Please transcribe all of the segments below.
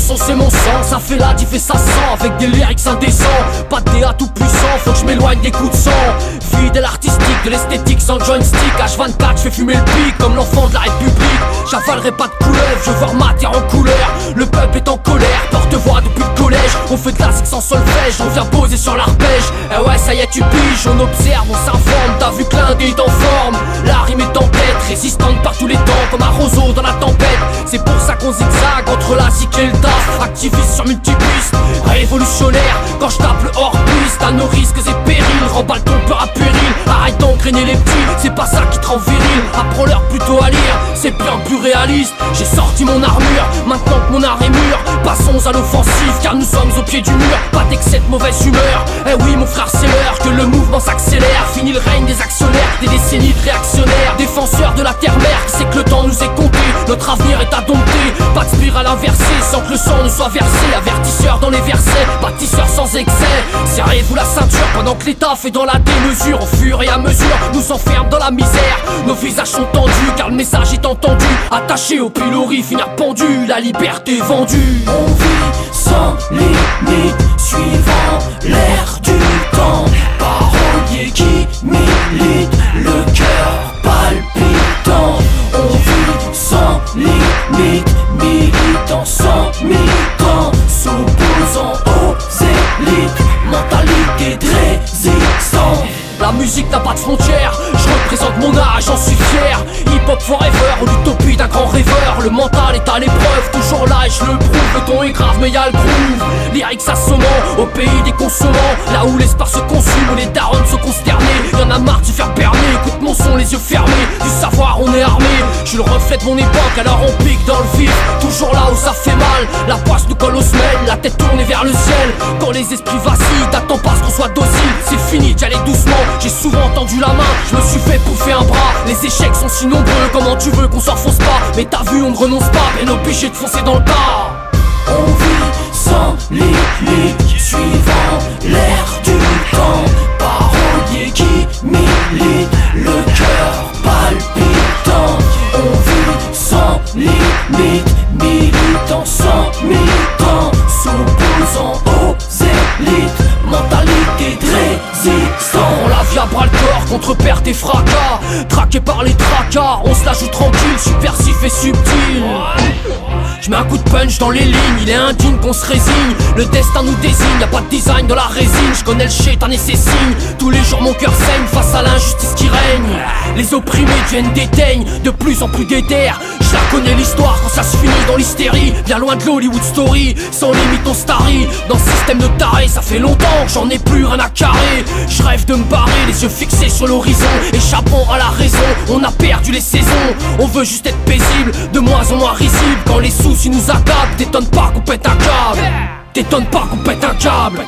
son c'est mon sang, ça fait la diff et ça sent. Avec des lyrics indécents, pas de DA tout puissant. Faut que je m'éloigne des coups de sang. Fidèle artistique, de l'esthétique sans joystick. H24 je fais fumer le pic comme l'enfant de la République. J'avalerai pas de couleuvre, je veux voir ma terre en couleur. Le peuple est en colère, porte-voix depuis le collège. On fait de la zik sans solfège, on vient poser sur l'arpège. Eh ouais ça y est tu piges, on observe, on s'informe. T'as vu que l'Inde est en forme, la rime est en tête. Résistante par tous les temps, comme un roseau dans la tempête. C'est pour ça qu'on zigzag entre la zik et le taf. Activiste sur multipistes, révolutionnaire. Quand je tape le hors-piste, à nos risques et périls. Remballe ton peur à péril, arrête d'engrainer les petits. C'est pas ça qui te rend viril, apprends-leur plutôt à lire. C'est bien plus réaliste, j'ai sorti mon armure. Maintenant que mon art est mûr, passons à l'offensive. Car nous sommes au pied du mur, pas d'excès de mauvaise humeur. Eh oui mon frère c'est l'heure que le mouvement s'accélère. Fini le règne des actionnaires, des décennies de réactionnaires. Défenseurs de la terre-mère, qui sait que le temps nous est compté. Notre avenir est à dompter, pas de spirale inversée sans que le sang ne soit versé. Avertisseur dans les versets, bâtisseur sans excès. Serrez-vous la ceinture pendant que l'État fait dans la démesure. Au fur et à mesure, nous enferme dans la misère. Nos visages sont tendus car le message est entendu. Attaché au pilori, finir pendu, la liberté vendue. On vit sans limite, suivant l'air du temps. Parolier qui milite, le cœur palpitant. On vit sans limite, militant sans mi-temps. S'opposant aux élites, mentalité de résistant. La musique n'a pas de frontières, je représente mon âge, j'en suis fier. Hip-hop forever, l'utopie d'un grand rêveur. Le mental est à l'épreuve, toujours là et je le prouve. Le ton est grave mais y'a le groove, lyrics assommant au pays des consommants. Là où l'espace se consume, où les darons se consternés. Y'en a marre de se faire berner, écoute mon son les yeux fermés. Du savoir on est armé, je suis le reflet de mon époque. Alors on pique dans le vif, toujours là où ça fait mal. La poisse nous colle aux semelles, la tête tournée vers le ciel. Quand les esprits vacillent, t'attends pas ce qu'on soit docile. C'est fini, j'allais doucement. J'ai souvent tendu la main, je me suis fait bouffer un bras. Les échecs sont si nombreux, comment tu veux qu'on s'en fonce pas? Mais t'as vu, on ne renonce pas, bien obligé de foncer dans le tas. On vit sans limite, suivant l'air du temps. Parolier qui milite, le cœur palpitant. On vit sans limite, militant sans mi-temps. S'opposant aux élites, mentalité de résistant. On la vie à bras le corps contre perte et fracas. Traqué par les tracas, on se la joue tranquille, subversif et subtil. Je mets un coup de punch dans les lignes, il est indigne qu'on se résigne. Le destin nous désigne, y'a pas de design dans la résine. Je connais le shaitan et ses signes, tous les jours mon cœur saigne face à l'injustice qui règne. Les opprimés deviennent des teignes, de plus en plus déter. Je la connais l'histoire quand ça se finit dans l'hystérie. Bien loin de l'Hollywood story, sans limite on starry. Dans ce système de taré, ça fait longtemps que j'en ai plus rien à carrer. Je rêve de me barrer, les yeux fixés sur l'horizon. Échappant à la raison, on a perdu les saisons. On veut juste être paisible, de moins en moins risible. Quand les soucis nous accablent, t'étonnes pas qu'on pète un câble. T'étonnes pas qu'on pète un câble.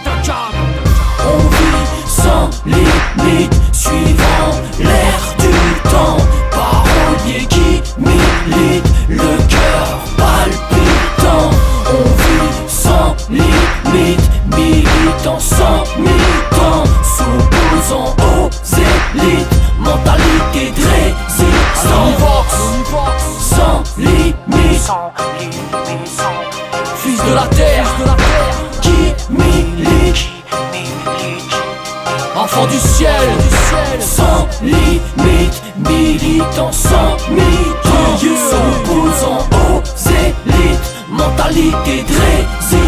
On vit sans limite, suivant l'air du temps. Parolier qui milite, le cœur palpitant. On vit sans limite, militant sans mi-temps. S'opposant aux élites, mentalité de résistant. Sans limite, Fils de la terre, qui milite, enfant du ciel. sans limite, militant sans mi-temps. S'opposant aux élites, mentalité de résistance.